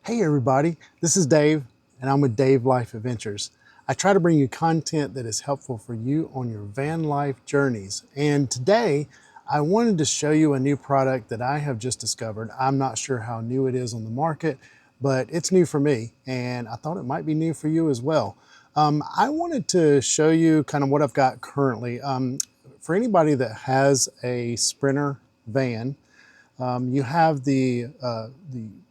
Hey everybody, this is Dave and I'm with Dave Life Adventures. I try to bring you content that is helpful for you on your van life journeys. And today I wanted to show you a new product that I have just discovered. I'm not sure how new it is on the market, but it's new for me and I thought it might be new for you as well. I wanted to show you kind of what I've got currently. For anybody that has a Sprinter van, you have the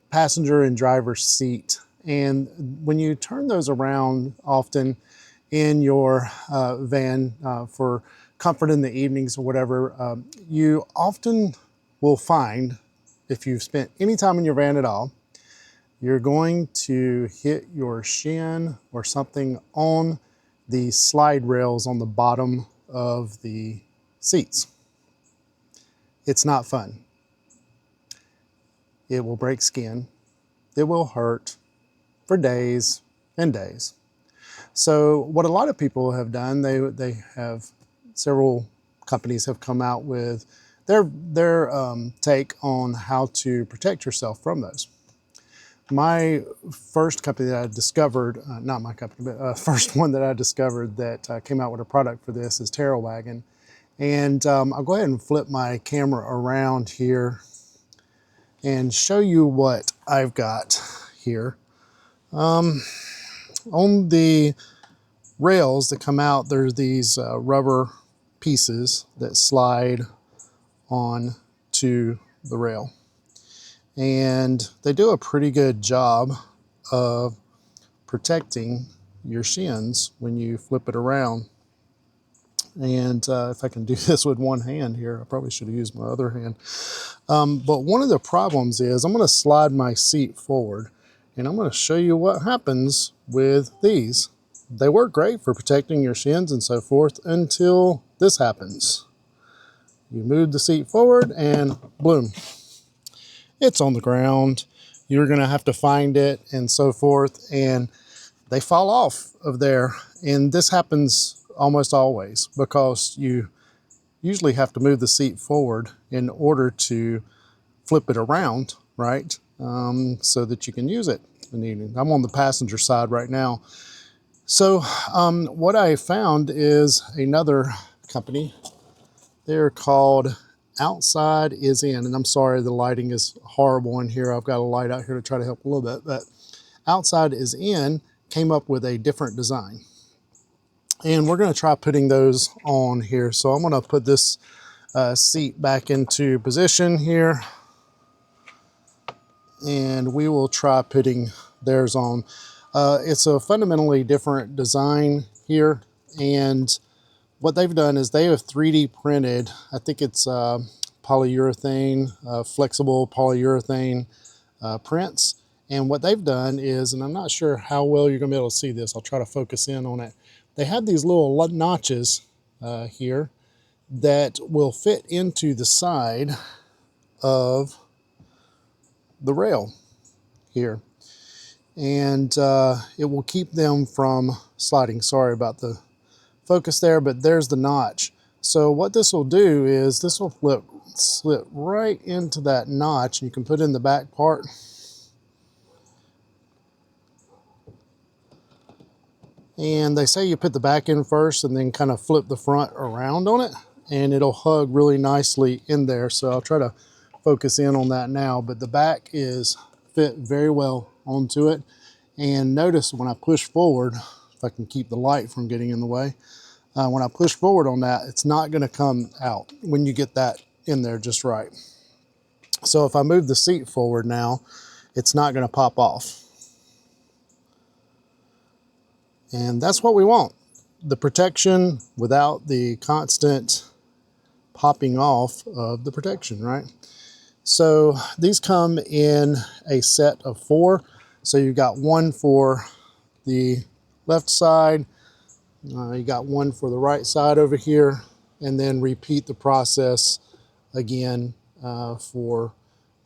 passenger and driver seat. And when you turn those around often in your van for comfort in the evenings or whatever, you often will find, if you've spent any time in your van at all, you're going to hit your shin or something on the slide rails on the bottom of the seats. It's not fun. It will break skin. It will hurt for days and days. So what a lot of people have done, they have, several companies have come out with their take on how to protect yourself from those. My first company that I discovered, not my company, but first one that I discovered that came out with a product for this is Terrawagen. And I'll go ahead and flip my camera around here and show you what I've got here. On the rails that come out, there's these rubber pieces that slide on to the rail. And they do a pretty good job of protecting your shins when you flip it around. And if I can do this with one hand here, I probably should have used my other hand. But one of the problems is I'm going to slide my seat forward and I'm going to show you what happens with these. They work great for protecting your shins and so forth until this happens. You move the seat forward and boom, it's on the ground. You're going to have to find it and so forth, and they fall off of there. And this happens almost always because you usually have to move the seat forward in order to flip it around, right? So that you can use it in the evening. I'm on the passenger side right now. So what I found is another company. They're called Outside Is In, and I'm sorry the lighting is horrible in here. I've got a light out here to try to help a little bit, but Outside Is In came up with a different design. And we're going to try putting those on here. So I'm going to put this seat back into position here. And we will try putting theirs on. It's a fundamentally different design here. And what they've done is they have 3D printed, I think it's polyurethane, flexible polyurethane prints. And what they've done is, and I'm not sure how well you're going to be able to see this, I'll try to focus in on it. They have these little notches here that will fit into the side of the rail here. And it will keep them from sliding. Sorry about the focus there, but there's the notch. So what this will do is this will slip right into that notch. You can put in the back part. And they say you put the back in first and then kind of flip the front around on it, and it'll hug really nicely in there. So I'll try to focus in on that now, but the back is fit very well onto it. And notice when I push forward, if I can keep the light from getting in the way, when I push forward on that, it's not going to come out when you get that in there just right. So if I move the seat forward now, it's not going to pop off. And that's what we want. The protection without the constant popping off of the protection, right? So these come in a set of 4. So you've got one for the left side, you got one for the right side over here, and then repeat the process again for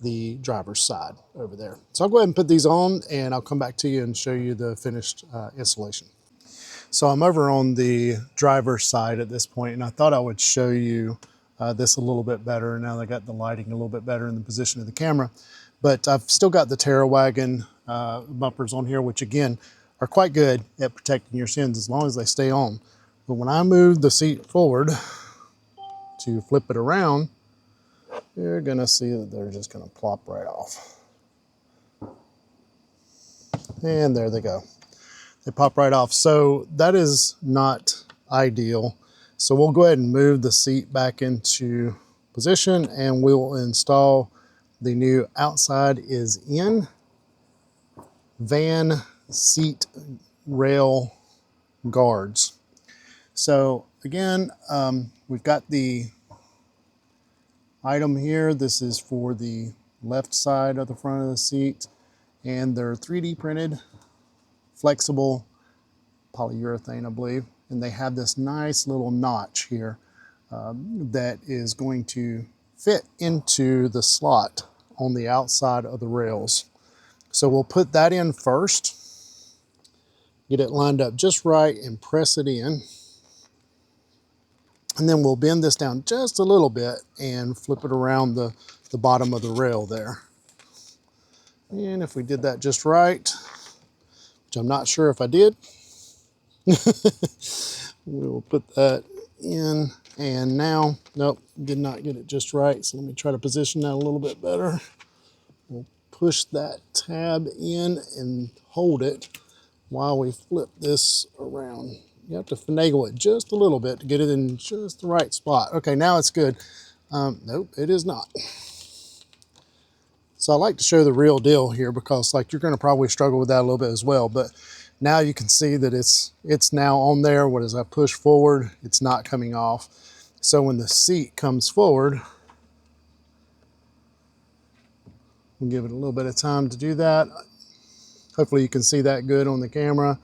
the driver's side over there. So I'll go ahead and put these on and I'll come back to you and show you the finished installation. So I'm over on the driver's side at this point, and I thought I would show you this a little bit better. Now that I got the lighting a little bit better in the position of the camera. But I've still got the Terrawagen bumpers on here, which again are quite good at protecting your shins as long as they stay on. But when I move the seat forward to flip it around, you're gonna see that they're just gonna plop right off. And there they go. They pop right off. So that is not ideal. So we'll go ahead and move the seat back into position and we'll install the new outside is in van seat rail guards. So again, we've got the item here. This is for the left side of the front of the seat, and they're 3D printed, flexible polyurethane, I believe, and they have this nice little notch here that is going to fit into the slot on the outside of the rails. So we'll put that in first, get it lined up just right and press it in. And then we'll bend this down just a little bit and flip it around the bottom of the rail there. And if we did that just right, which I'm not sure if I did, we'll put that in. And now, nope, did not get it just right. So let me try to position that a little bit better. We'll push that tab in and hold it while we flip this around. You have to finagle it just a little bit to get it in just the right spot. Okay, now it's good. Nope, it is not. So I like to show the real deal here because like you're gonna probably struggle with that a little bit as well, but now you can see that it's now on there. What as I push forward, it's not coming off. So when the seat comes forward, we'll give it a little bit of time to do that. Hopefully you can see that good on the camera.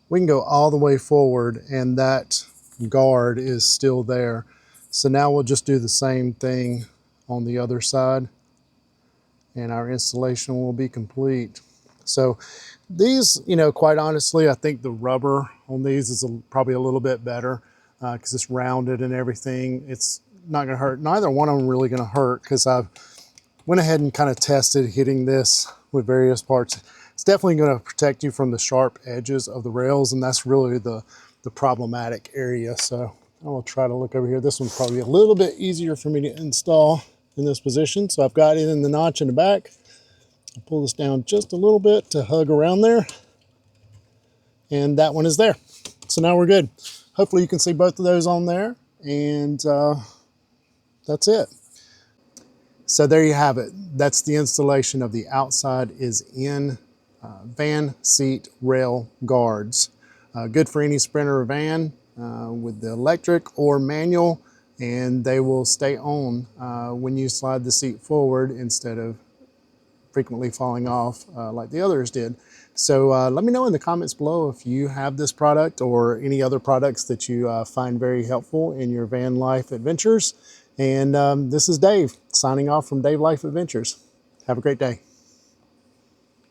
We can go all the way forward and that guard is still there. So now we'll just do the same thing on the other side and our installation will be complete. So these, you know, quite honestly, I think the rubber on these is probably a little bit better because it's rounded and everything. It's not gonna hurt. Neither one of them really gonna hurt because I've went ahead and kind of tested hitting this with various parts. It's definitely going to protect you from the sharp edges of the rails, and that's really the problematic area. So I will try to look over here. This one's probably a little bit easier for me to install in this position. So I've got it in the notch in the back. I'll pull this down just a little bit to hug around there. And that one is there. So now we're good. Hopefully you can see both of those on there. And that's it. So there you have it. That's the installation of the outside is in van seat rail guards. Good for any Sprinter or van with the electric or manual, and they will stay on when you slide the seat forward instead of frequently falling off like the others did. So let me know in the comments below if you have this product or any other products that you find very helpful in your van life adventures. And this is Dave signing off from Dave Life Adventures. Have a great day.